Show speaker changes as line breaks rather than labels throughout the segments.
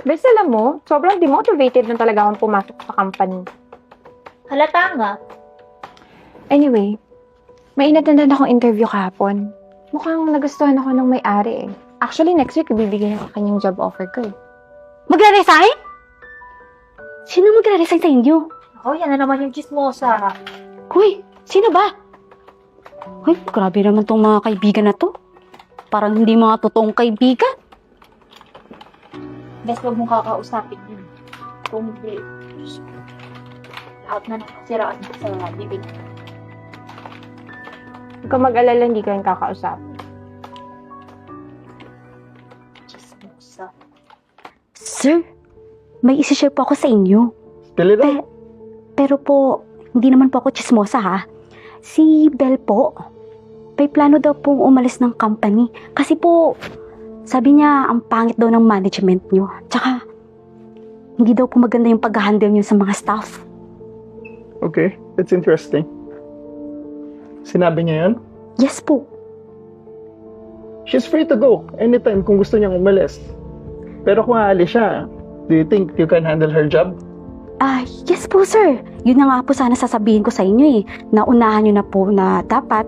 Bes, alam mo, sobrang demotivated na talaga akong pumasok sa company.
Halata nga.
Anyway, may inatendan akong interview kahapon. Mukhang nagustuhan ako ng may-ari eh. Actually, next week, ibibigay ng kanyang job offer ko eh.
Magre-resign? Sino magre-resign sa inyo?
Ako, yan na naman yung chismosa.
Hoy, sino ba? Hoy, grabe naman tong mga kaibigan na to. Parang hindi mga totoong kaibigan.
Best wag mong kakausapin yun. Kung hindi, Diyos ko, lahat na nakasiraan ko sa bibig.
Huwag kang mag-alala, hindi ko yung kakausapin.
Chismosa.
Sir, may isi-share po ako sa inyo.
Spill it out.
Pero po, hindi naman po ako chismosa ha. Si Belle po, may plano daw pong umalis ng company. Kasi po, sabi niya, ang pangit daw ng management niyo. Tsaka, hindi daw po maganda yung pag-handle niyo sa mga staff.
Okay, that's interesting. Sinabi niya yun?
Yes po.
She's free to go anytime kung gusto niyang umalis. Pero kung aalis siya, do you think you can handle her job?
Yes po sir. Yun na nga po sana sasabihin ko sa inyo eh. Naunahan niyo na po na dapat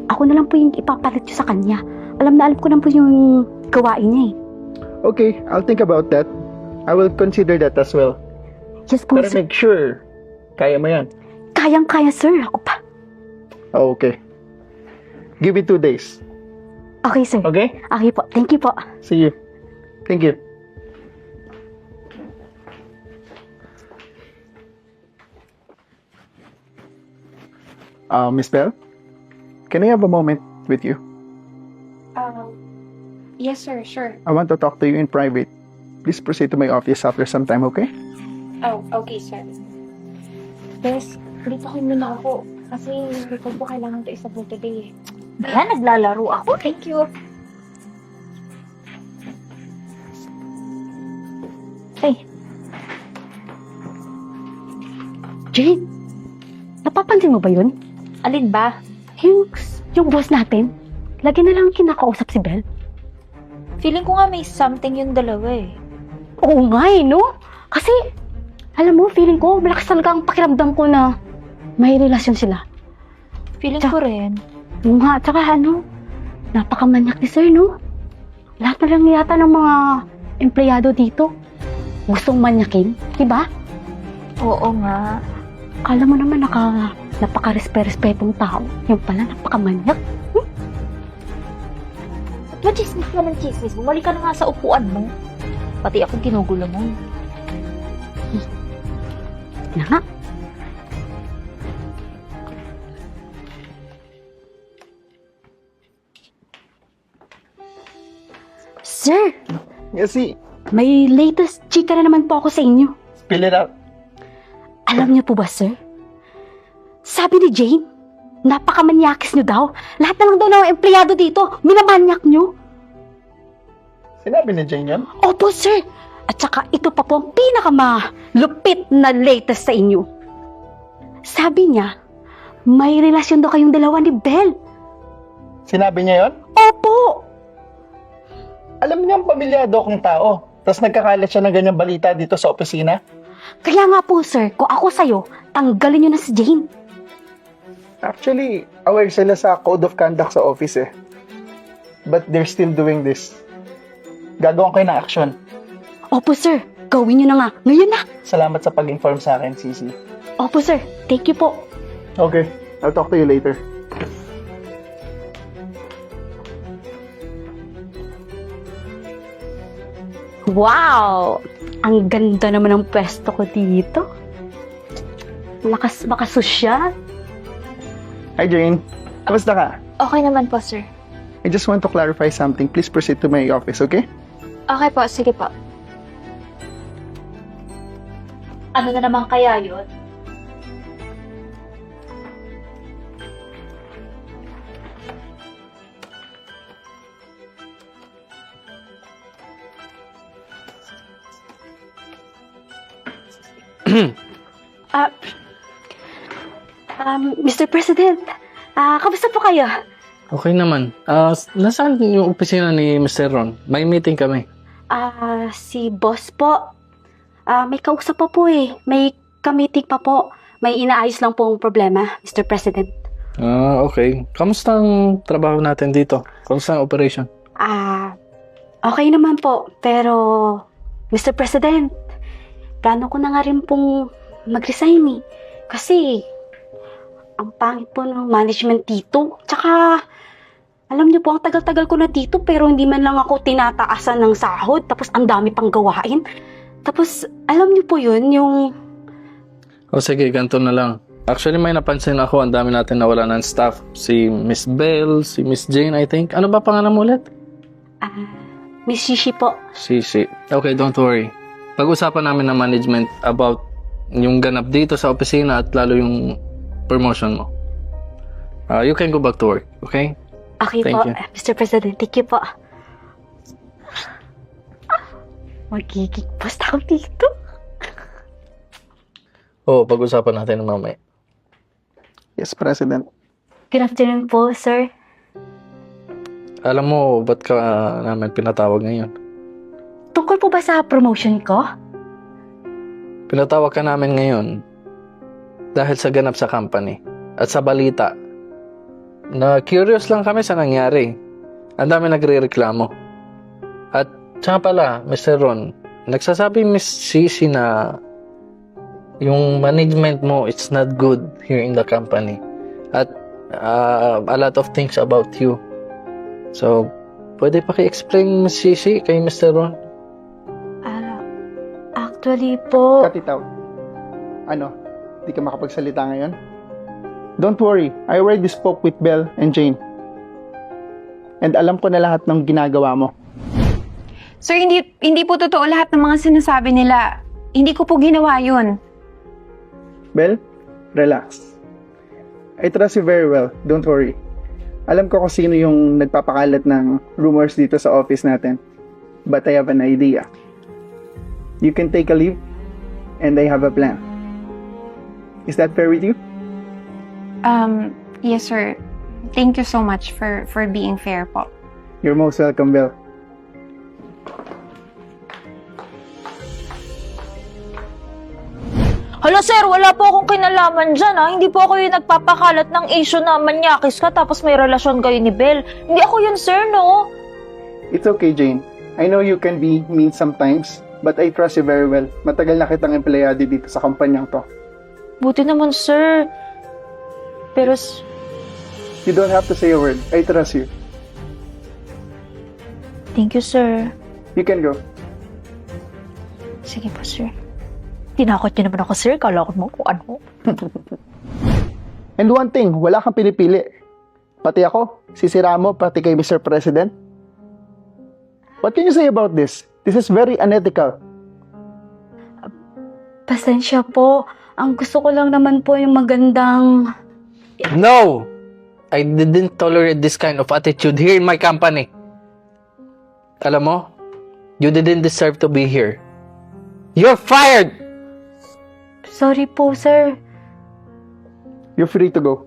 ako na lang po yung ipapalit niyo sa kanya. Alam ko na po yung gawain niya eh.
Okay, I'll think about that. I will consider that as well.
Yes po
Pero
sir.
make sure, kaya mo yan.
Kayang-kaya sir. Ako pa.
Oh, okay. Give it 2 days.
Okay sir.
Okay?
Okay po. Thank you po.
See you. Thank you. Miss Bell? Can I have a moment with you?
Yes sir, sure.
I want to talk to you in private. Please proceed to my office after some time, okay?
Oh, okay sir. Bes, dito ko muna ako. Kasi report ko kailangan to isabot today eh.
Ayan, naglalaro ako. Thank you.
Jane, napapansin mo ba yun?
Alin ba?
Yung, yung boss natin, lagi na lang kinakausap si Belle.
Feeling ko nga may something yung dalawa eh.
Oo nga eh, no? Kasi, alam mo, feeling ko, malakas talaga ang pakiramdam ko na may relasyon sila.
Feeling ko rin.
Oo nga, tsaka ano, napakamanyak ni sir, no? Lahat na lang yata ng mga empleyado dito gustong manyakin, diba?
Oo nga.
Kala mo naman napaka-respe-respetong tao. Yung pala, napakamanyak.
At machismis ka ng chismis. Bumalik ka na nga sa upuan mo. Pati ako ginugulo mo.
Na nga. Sir,
Yes, see.
may latest chika na naman po ako sa inyo.
Spill it out.
Alam niyo po ba, sir? Sabi ni Jane, napakamanyakis niyo daw. Lahat na lang daw ng empleyado dito, minamanyak niyo.
Sinabi ni Jane yan?
Opo, sir. At saka ito pa po ang pinakamalupit na latest sa inyo. Sabi niya, may relasyon daw kayong dalawa ni Belle.
Sinabi niya yon?
Opo!
Alam niya ang pamilyado akong tao. Tapos nagkakalat siya ng ganyang balita dito sa opisina.
Kaya nga po, sir, kung ako sa'yo, tanggalin niyo na si Jane.
Actually, aware sila sa code of conduct sa office eh. But they're still doing this. Gagawin ko ng action.
Opo, sir. Gawin niyo na nga. Ngayon na.
Salamat sa pag-inform sa akin, Sisi.
Opo, sir. Thank you po.
Okay, I'll talk to you later.
Wow! Ang ganda naman ng pwesto ko dito. Lakas makasosyal.
Hi, Jane. Kamusta ka?
Okay naman po, sir.
I just want to clarify something. Please proceed to my office, okay?
Okay po, sige po. Ano na naman kaya yun?
Mr. President, kamusta po kayo?
Okay naman. Nasaan yung opisina ni Mr. Ron? May meeting kami.
Si boss po. May kausap pa po eh. May committee pa po. May inaayos lang po ang problema, Mr. President.
Okay. Kamusta ang trabaho natin dito? Kamusta ang operation?
Okay naman po. Pero, Mr. President, plano ko na nga rin pong mag-resign eh. Kasi, ang pangit po ng management dito. Tsaka, alam niyo po, ang tagal-tagal ko na dito pero hindi man lang ako tinataasan ng sahod. Tapos, ang dami pang gawain. Tapos, alam niyo po yun, yung...
Sige, ganito na lang. Actually, may napansin ako, ang dami natin nawala ng staff. Si Miss Bell, si Miss Jane, I think. Ano ba pangalan mo ulit?
Miss Shishi po.
Sisi. Okay, don't worry. Pag-usapan namin ng management about yung ganap dito sa opisina at lalo yung promotion mo. You can go back to work, okay?
Okay
Thank
po,
you.
Mr. President. Thank you po. Magiging post ako dito.
Pag-usapan natin ng mamaya. Yes, President.
Good afternoon po, sir.
Alam mo, ba't ka namin pinatawag ngayon?
Tungkol po ba sa promotion ko?
Pinatawag ka namin ngayon dahil sa ganap sa company at sa balita. Na curious lang kami sa nangyari. Ang dami nagre-reklamo. At tsaka pala, Mr. Ron, nagsasabi Miss Sisi na yung management mo, it's not good here in the company. At a lot of things about you. So, pwede paki-explain Miss Sisi kay Mr. Ron?
Actually po...
Cut it out. Ano? Di ka makapagsalita ngayon? Don't worry. I already spoke with Belle and Jane. And alam ko na lahat ng ginagawa mo.
Sir, hindi po totoo lahat ng mga sinasabi nila. Hindi ko po ginawa yun.
Belle, relax. I trust you very well. Don't worry. Alam ko kung sino yung nagpapakalat ng rumors dito sa office natin. But I have an idea. You can take a leave and I have a plan. Is that fair with you?
Yes, sir. Thank you so much for being fair po.
You're most welcome, Belle.
Hala sir, wala po akong kinalaman dyan ha. Hindi po ako yung nagpapakalat ng issue na manyakis ka tapos may relasyon kayo ni Belle. Hindi ako yun sir, no?
It's okay, Jane. I know you can be mean sometimes, but I trust you very well. Matagal na kitang empleyado dito sa kumpanyang to.
Buti naman sir. Pero
You don't have to say a word. I trust you.
thank you sir.
You can go.
Sige po sir. Tinakot niyo naman ako sir. Kala ko mo kung ano.
And one thing, wala kang pinipili. Pati ako, sisira mo pati kay Mr. President. What can you say about this? This is very unethical.
Pasensya po. Ang gusto ko lang naman po yung magandang...
No! I didn't tolerate this kind of attitude here in my company. Alam mo, you didn't deserve to be here. You're fired!
Sorry po, sir.
You're free to go.